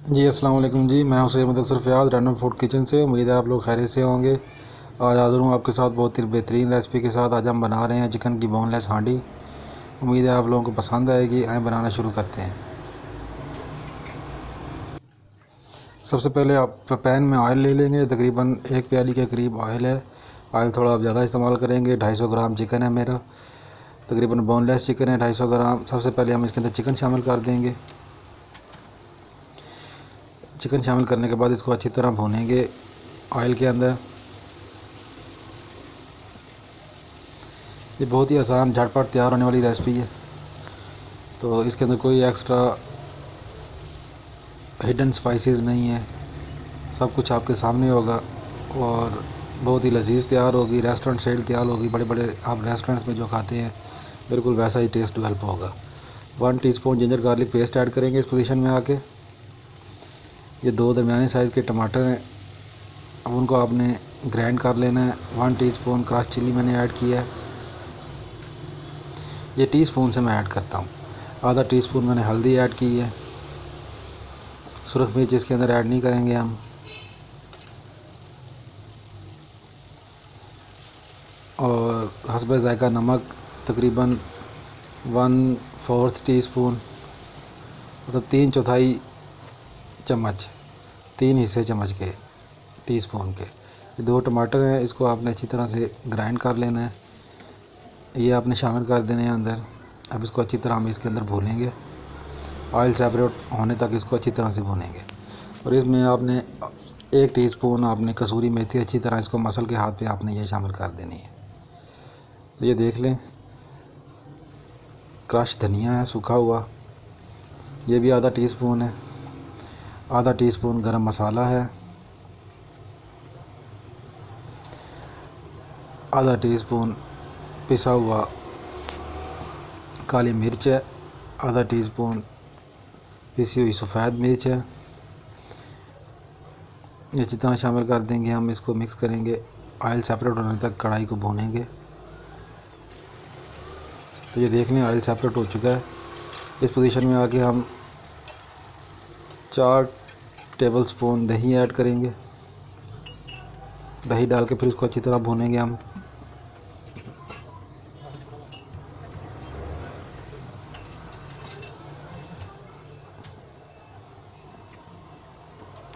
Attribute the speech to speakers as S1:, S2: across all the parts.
S1: जी अस्सलाम वालेकुम जी। मैं Hussain Mudassir Fayaz random food kitchen से। उम्मीद है आप लोग खैरियत से होंगे। आज हाज़िर हूँ आपके साथ बहुत ही बेहतरीन रेसिपी के साथ। आज हम बना रहे हैं चिकन की बोनलेस हांडी। उम्मीद है आप लोगों को पसंद आएगी। आए बनाना शुरू करते हैं। सबसे पहले आप पैन में ऑयल ले लेंगे। तकरीबन 1 प्याली के करीब ऑयल है। ऑयल थोड़ा आप ज़्यादा इस्तेमाल करेंगे। 250 ग्राम चिकन है मेरा, तकरीबन बोनलेस चिकन है 250 ग्राम। सबसे पहले हम इसके अंदर चिकन शामिल कर देंगे। चिकन शामिल करने के बाद इसको अच्छी तरह भूनेंगे ऑयल के अंदर। ये बहुत ही आसान झटपट तैयार होने वाली रेसिपी है, तो इसके अंदर कोई एक्स्ट्रा हिडन स्पाइसेस नहीं है। सब कुछ आपके सामने होगा और बहुत ही लजीज तैयार होगी। रेस्टोरेंट स्टाइल तैयार होगी। बड़े बड़े आप रेस्टोरेंट्स में जो खाते हैं बिल्कुल वैसा ही टेस्ट डेवलप होगा। 1 teaspoon ginger garlic paste add करेंगे इस पोजीशन में आके। ये 2 दरमियाने साइज़ के टमाटर हैं, अब उनको आपने ग्राइंड कर लेना है। 1 टीस्पून क्रश चिली मैंने ऐड किया है। ये टीस्पून से मैं ऐड करता हूँ। आधा टीस्पून मैंने हल्दी ऐड की है। सुरख मिर्च इसके अंदर ऐड नहीं करेंगे हम। और हस्बे ज़ायका नमक तकरीबन 1/4 टीस्पून, मतलब 3/4 चम्मच, 3 हिस्से चम्मच के टीस्पून के। ये 2 टमाटर हैं, इसको आपने अच्छी तरह से ग्राइंड कर लेना है। ये आपने शामिल कर देने हैं अंदर। अब इसको अच्छी तरह हम इसके अंदर भूनेंगे। ऑयल सेपरेट होने तक इसको अच्छी तरह से भूनेंगे। और इसमें आपने 1 टीस्पून आपने कसूरी मेथी अच्छी तरह इसको मसल के हाथ पे आपने ये शामिल कर देनी है। तो ये देख लें, क्रश धनिया है सूखा हुआ, ये भी आधा टीस्पून है। आधा टीस्पून गरम मसाला है। आधा टीस्पून पिसा हुआ काली मिर्च है। आधा टीस्पून पिसी हुई सफ़ेद मिर्च है। ये अच्छी तरह शामिल कर देंगे हम। इसको मिक्स करेंगे। ऑयल सेपरेट होने तक कढ़ाई को भूनेंगे। तो ये देख लें ऑयल सेपरेट हो चुका है। इस पोजीशन में आके हम 4 टेबलस्पून दही ऐड करेंगे। दही डाल के फिर इसको अच्छी तरह भूनेंगे हम।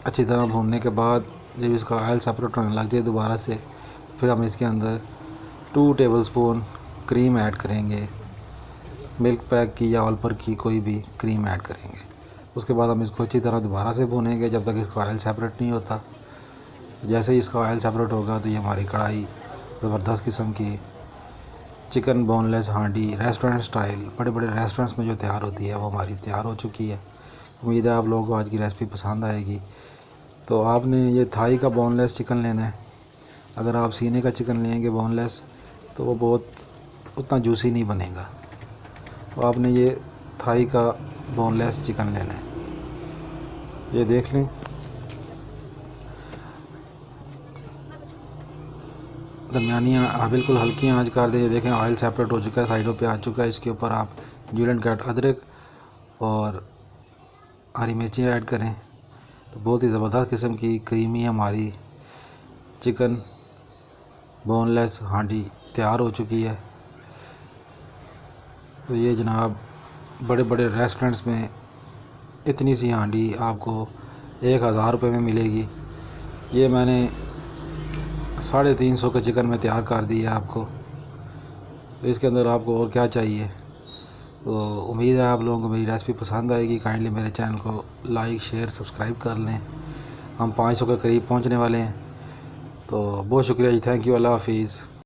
S1: अच्छी तरह भूनने के बाद जब इसका ऑयल सेपरेट होने लग जाए दोबारा से, फिर हम इसके अंदर 2 टेबलस्पून क्रीम ऐड करेंगे। मिल्क पैक की या ऑलपर की कोई भी क्रीम ऐड करेंगे। उसके बाद हम इसको अच्छी तरह दोबारा से भूनेंगे जब तक इसका ऑयल सेपरेट नहीं होता। जैसे ही इसका ऑयल सेपरेट होगा तो ये हमारी कढ़ाई ज़बरदस्त किस्म की चिकन बोनलेस हांडी रेस्टोरेंट स्टाइल बड़े बड़े रेस्टोरेंट्स में जो तैयार होती है वो हमारी तैयार हो चुकी है। उम्मीद है आप लोगों को आज की रेसिपी पसंद आएगी। तो आपने ये थाई का बोनलेस चिकन लेना है। अगर आप सीने का चिकन लेंगे बोनलेस तो वो बहुत उतना जूसी नहीं बनेगा। तो आपने ये थाई का बोनलेस चिकन लेना है। ये देख लें, दरमियानी बिल्कुल हल्की आंच कर दें। ये देखें ऑयल सेपरेट हो चुका है, साइडों पे आ चुका है। इसके ऊपर आप जूलियन कैट अदरक और हरी मिर्ची ऐड करें तो बहुत ही ज़बरदस्त किस्म की क्रीमी हमारी चिकन बोनलेस हांडी तैयार हो चुकी है। तो ये जनाब बड़े बड़े रेस्टोरेंट्स में इतनी सी हांडी आपको 1000 रुपये में मिलेगी। ये मैंने 350 के चिकन में तैयार कर दी है आपको। तो इसके अंदर आपको और क्या चाहिए। तो उम्मीद है आप लोगों को मेरी रेसिपी पसंद आएगी। काइंडली मेरे चैनल को लाइक शेयर सब्सक्राइब कर लें। हम 500 के करीब पहुंचने वाले हैं। तो बहुत शुक्रिया जी। Thank you. अल्लाह हाफिज़।